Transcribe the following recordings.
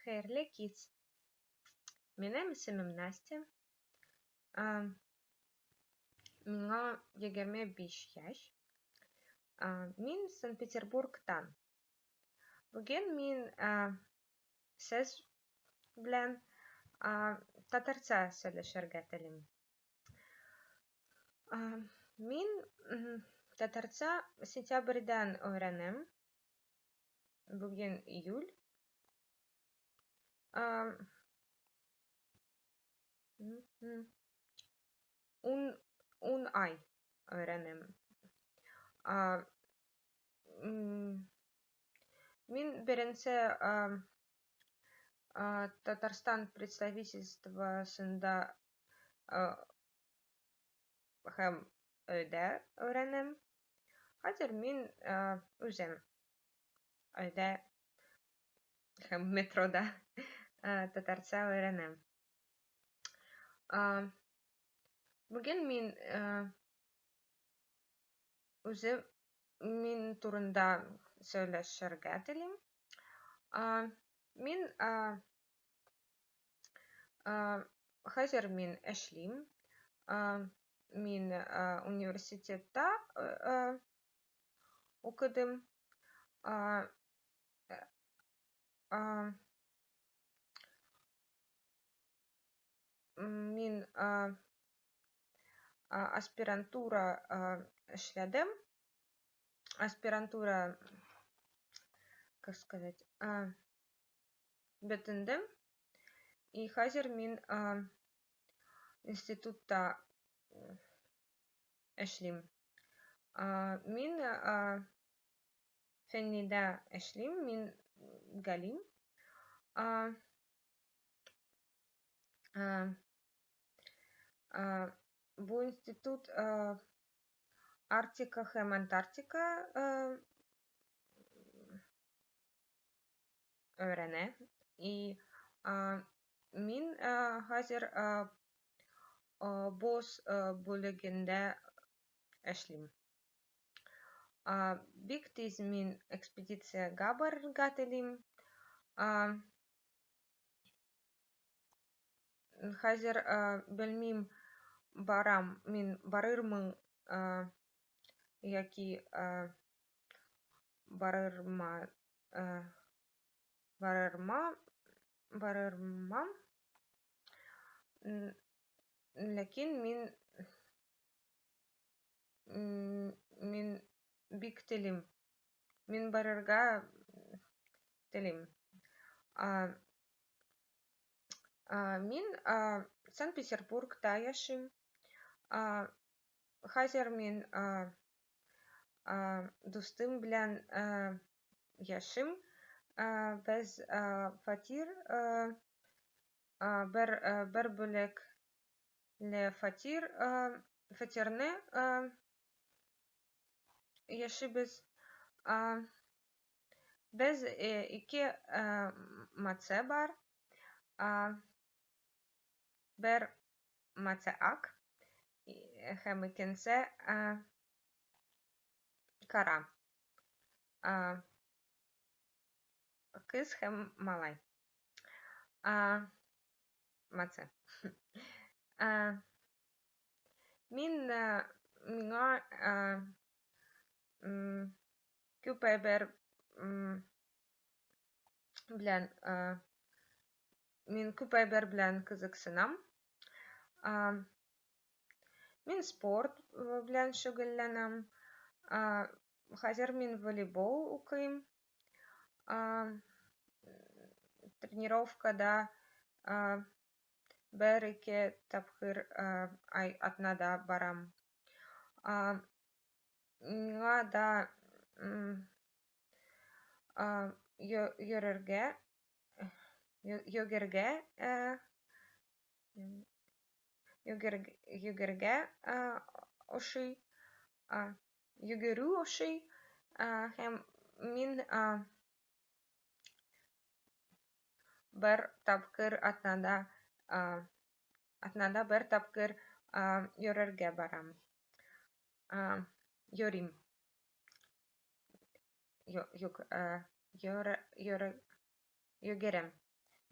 Хәерле кич. Минем исемем Настя. Миңа 25 яшь. Мин Санкт-Петербургтан. Бүген мин сез белән татарча сөйләшергә телим. Мин татарча сентябрьдән өйрәнәм. Бүген июль. Ун ай öğrendim. Мин беренче Татарстан представительствосында һәм өйдә öğrendim. Хәзер мин үзем өйдә һәм метрода татарча öğrenем. Бүген мин үзем мин турында сөйләшергә телим. Мин хәзер мин эшлим. Мин университетта укыдым. Мин аспирантура эшләдем. Аспирантура, как сказать, бетендем. И хәзер мин институтта эшлим. Мин фәннидә эшлим. Мин галим. Бу институт Арктика һәм Антарктика öğrenә. И мин хәзер боз бүлегендә эшлим. Бик тиз мин экспедициягә барырга телим. Хәзер белмим, мин барырмын яки барырмам. Ләкин мин бик телим. Мин барырга телим. Мин Санкт-Петербургта яшим. Хәзер мин дустым белән яшим. Без фатир бер бүлекле фатирны яшибез. Без ике матча бар. Бер матча ак һәм икенче кара. Кыз һәм малай. Матча. Миңа күпәйбер белән кызыксынам. Мин спорт белән шөгыльләнәм. Хәзер мин волейбол укыйм. Тренировкада бер-ике тапкыр атнада барам. Миңа да йөгергә ошый. Йөгерү ошый. Һәм мин бер тапкыр атнада бер тапкыр йөрергә барам. Йөрим. Йөгерәм.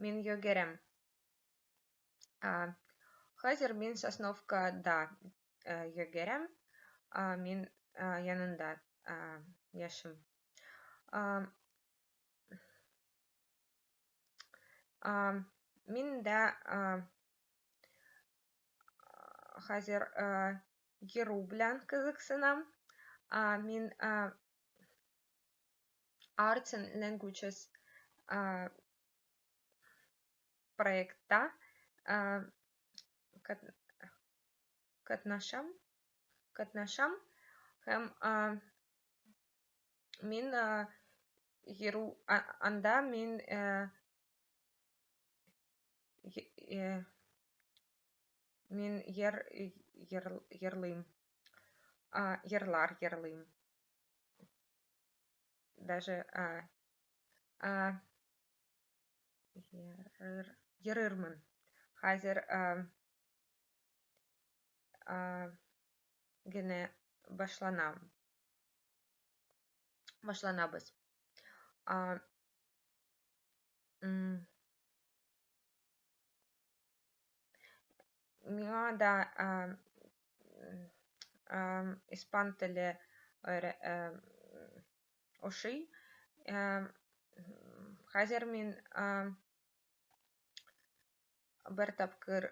мин йөгерәм. Хәзер мин Сосновкада йөгерәм. Мин янында яшим. Мин дә хәзер йөрү белән кызыксынам. Мин Arts and Languages проектта катнашам һәм мин йөрү анда мин йырлыйм. Йырлар йырлыйм. Даже йөрермен. Хәзер генә башланабыз. Миңа да испан теле ошый. Хәзер мин бер тапкыр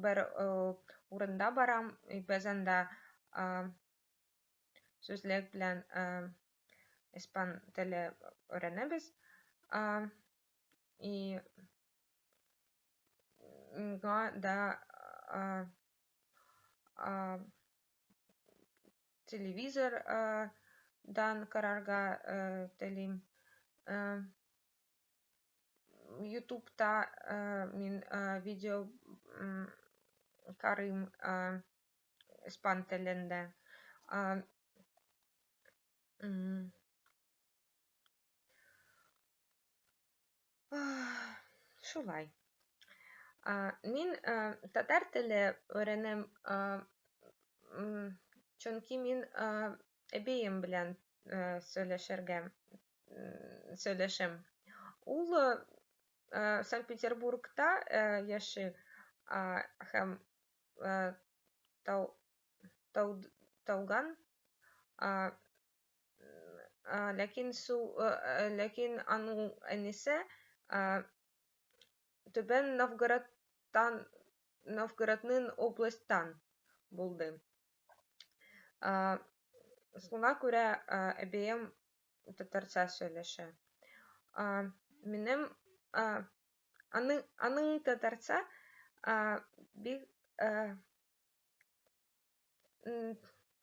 бер урында барам, без анда сүзлек белән испан теле өйрәнәбез. И миңа да телевизор дан карарга телим. YouTube'та мин видео карыйм испан телендә. Шулай. Мин татар теле өйрәнәм, чөнки мин әбием белән сөйләшәм. Ул Санкт-Петербургта яши һәм тауган. Ләкин аның әнисе Түбән Новгородның областьтан булды. Шуңа күрә әбием татарча сөйләшә. Минем аның татарча бик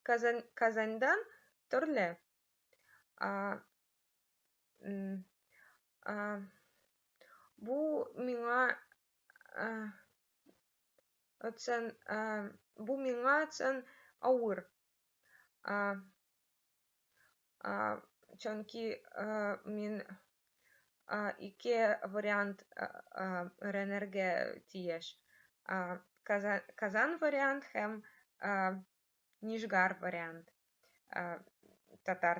Казаньдан төрле. Бу миңа өчен авыр. Чөнки мин ике вариант өйрәнергә тиеш. Казан вариант һәм Нижгар вариант. Татар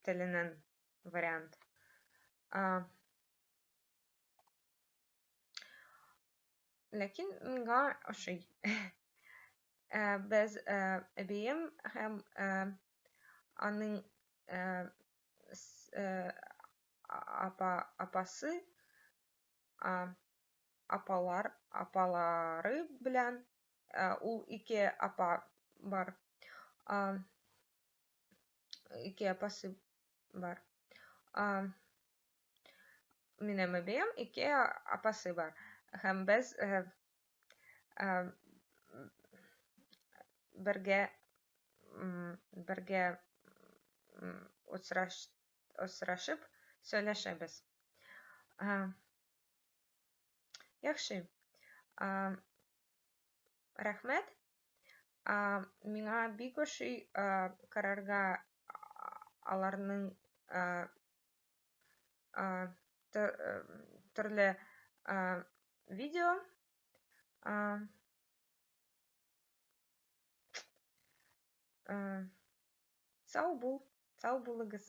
теленең вариант. Ләкин миңа ошый. Без әбием һәм аның апасы, апалары белән, ул ике апа бар. Ике апасы бар. Минем әбием ике апасы бар. Һәм без бергә очрашып сөйләшәбез. Яхшы. Рәхмәт. Миңа бик ошый карарга аларның төрле видео. Сау булыгыз.